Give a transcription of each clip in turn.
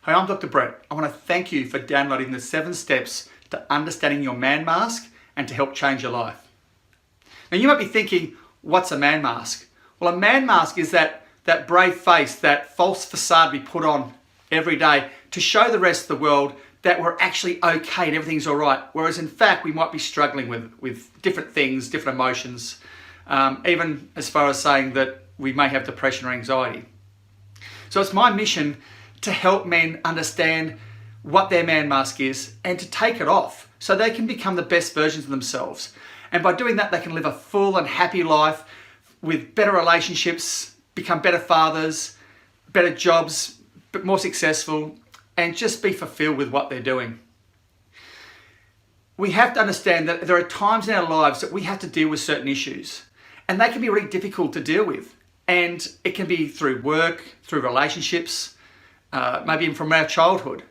Hi, I'm Dr. Brett. I want to thank you for downloading the 7 steps to understanding your man mask and to help change your life. Now you might be thinking, what's a man mask? Well, a man mask is that brave face, that false facade we put on every day to show the rest of the world that we're actually okay and everything's all right. Whereas in fact, we might be struggling with different things, different emotions, even as far as saying that we may have depression or anxiety. So it's my mission to help men understand what their man mask is and to take it off so they can become the best versions of themselves. And by doing that, they can live a full and happy life with better relationships, become better fathers, better jobs, but more successful, and just be fulfilled with what they're doing. We have to understand that there are times in our lives that we have to deal with certain issues, and they can be really difficult to deal with. And it can be through work, through relationships, maybe even from our childhood.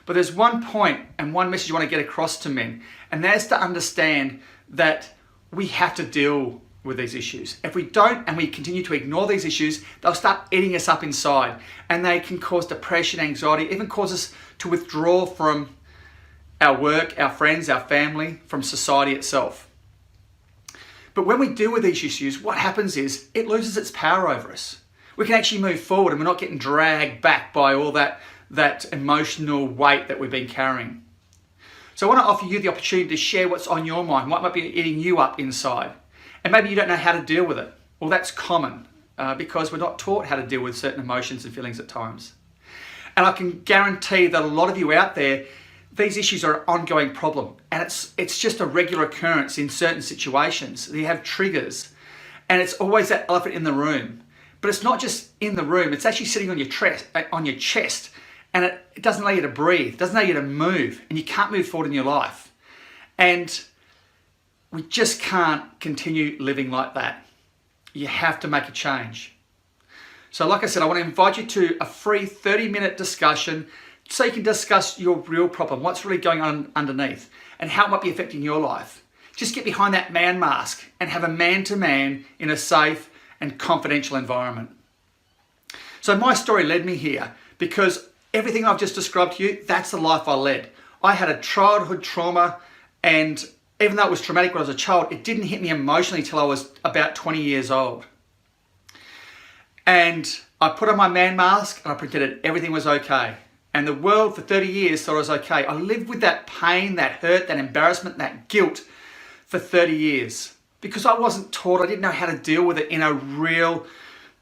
But there's one point and one message I want to get across to men, and that's to understand that we have to deal with these issues. If we don't and we continue to ignore these issues, they'll start eating us up inside, and they can cause depression, anxiety, even cause us to withdraw from our work, our friends, our family, from society itself. But when we deal with these issues, what happens is it loses its power over us. We can actually move forward and we're not getting dragged back by all that emotional weight that we've been carrying. So I want to offer you the opportunity to share what's on your mind, what might be eating you up inside. And maybe you don't know how to deal with it. Well, that's common because we're not taught how to deal with certain emotions and feelings at times. And I can guarantee that a lot of you out there, these issues are an ongoing problem, and it's just a regular occurrence in certain situations. You have triggers, and it's always that elephant in the room. But it's not just in the room, it's actually sitting on your chest, and it doesn't allow you to breathe, doesn't allow you to move, and you can't move forward in your life. And we just can't continue living like that. You have to make a change. So like I said, I want to invite you to a free 30-minute discussion so you can discuss your real problem, what's really going on underneath, and how it might be affecting your life. Just get behind that man mask and have a man-to-man in a safe and confidential environment. So my story led me here because everything I've just described to you, that's the life I led. I had a childhood trauma, and even though it was traumatic when I was a child, it didn't hit me emotionally till I was about 20 years old. And I put on my man mask and I pretended everything was okay. And the world for 30 years thought I was okay. I lived with that pain, that hurt, that embarrassment, that guilt for 30 years because I wasn't taught, I didn't know how to deal with it in a real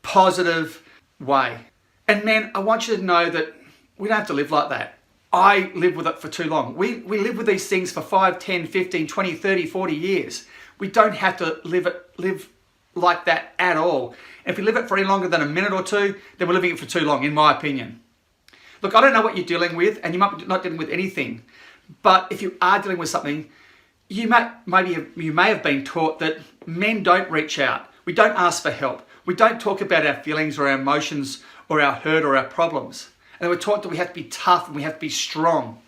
positive way. And man, I want you to know that we don't have to live like that. I lived with it for too long. We live with these things for 5, 10, 15, 20, 30, 40 years. We don't have to live like that at all. And if we live it for any longer than a minute or two, then we're living it for too long, in my opinion. Look, I don't know what you're dealing with, and you might be not dealing with anything. But if you are dealing with something, you may have been taught that men don't reach out. We don't ask for help. We don't talk about our feelings or our emotions or our hurt or our problems. And we're taught that we have to be tough and we have to be strong.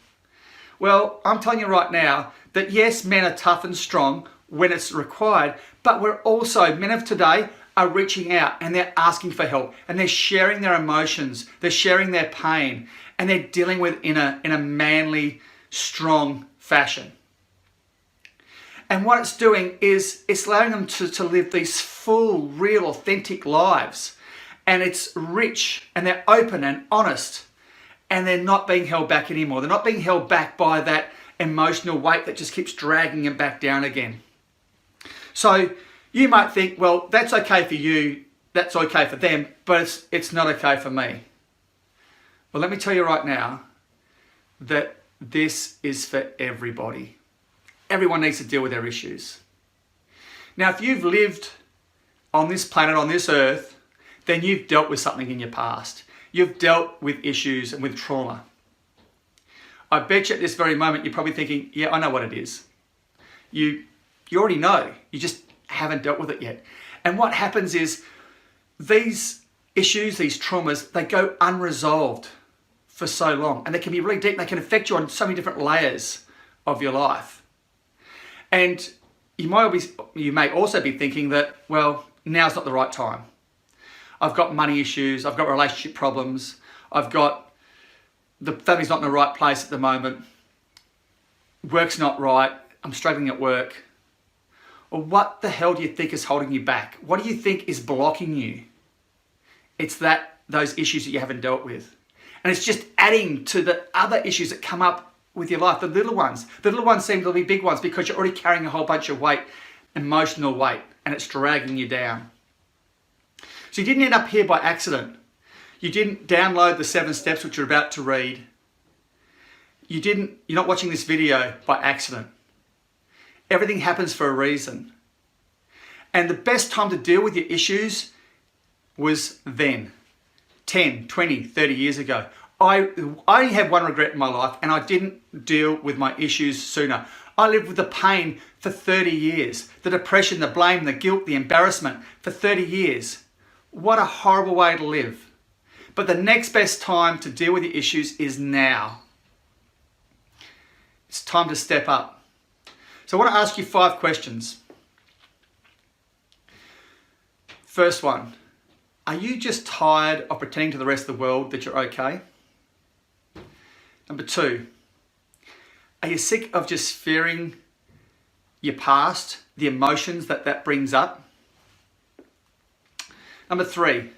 Well, I'm telling you right now that yes, men are tough and strong when it's required, but we're also, men of today are reaching out and they're asking for help and they're sharing their emotions, they're sharing their pain, and they're dealing with in a manly, strong fashion. And what it's doing is it's allowing them to live these full, real, authentic lives. And it's rich and they're open and honest, and they're not being held back anymore. They're not being held back by that emotional weight that just keeps dragging them back down again. So you might think, well, that's okay for you, that's okay for them, but it's not okay for me. Well, let me tell you right now that this is for everybody. Everyone needs to deal with their issues. Now, if you've lived on this planet, on this earth, then you've dealt with something in your past. You've dealt with issues and with trauma. I bet you at this very moment you're probably thinking, yeah, I know what it is. You already know, you just haven't dealt with it yet. And what happens is these issues, these traumas, they go unresolved for so long, and they can be really deep. They can affect you on so many different layers of your life. And you may also be thinking that, well, now's not the right time. I've got money issues, I've got relationship problems, I've got the family's not in the right place at the moment, work's not right, I'm struggling at work. Or what the hell do you think is holding you back? What do you think is blocking you? It's those issues that you haven't dealt with. And it's just adding to the other issues that come up with your life, the little ones. The little ones seem to be big ones because you're already carrying a whole bunch of weight, emotional weight, and it's dragging you down. So you didn't end up here by accident. You didn't download the 7 steps which you're about to read. You're not watching this video by accident. Everything happens for a reason. And the best time to deal with your issues was then, 10, 20, 30 years ago. I only have one regret in my life, and I didn't deal with my issues sooner. I lived with the pain for 30 years. The depression, the blame, the guilt, the embarrassment for 30 years. What a horrible way to live. But the next best time to deal with your issues is now. It's time to step up. So I want to ask you 5 questions. First one, are you just tired of pretending to the rest of the world that you're okay? Number 2, are you sick of just fearing your past, the emotions that brings up? Number 3,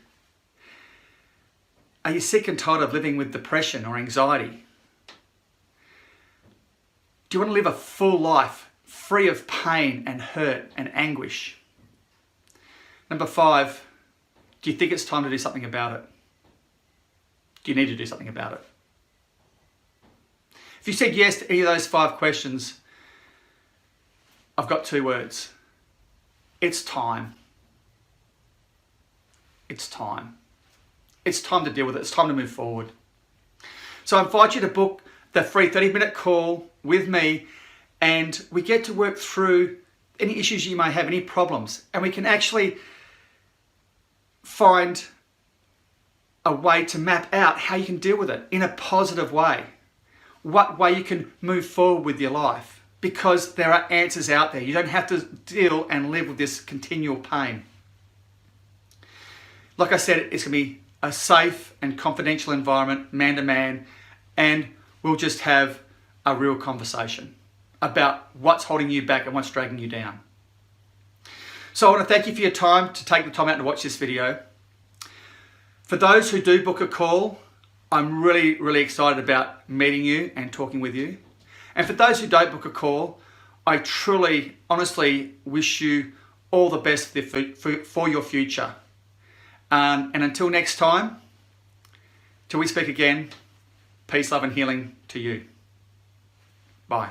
are you sick and tired of living with depression or anxiety? Do you want to live a full life free of pain and hurt and anguish? Number 5, do you think it's time to do something about it? Do you need to do something about it? If you said yes to any of those 5 questions, I've got 2 words. It's time. It's time. It's time to deal with it. It's time to move forward. So I invite you to book the free 30-minute call with me, and we get to work through any issues you may have, any problems, and we can actually find a way to map out how you can deal with it in a positive way. What way you can move forward with your life, because there are answers out there. You don't have to deal and live with this continual pain. Like I said, it's going to be a safe and confidential environment, man to man, and we'll just have a real conversation about what's holding you back and what's dragging you down. So I want to thank you for your time to take the time out to watch this video. For those who do book a call, I'm really, really excited about meeting you and talking with you. And for those who don't book a call, I truly, honestly wish you all the best for your future. And until next time, till we speak again, peace, love and healing to you. Bye.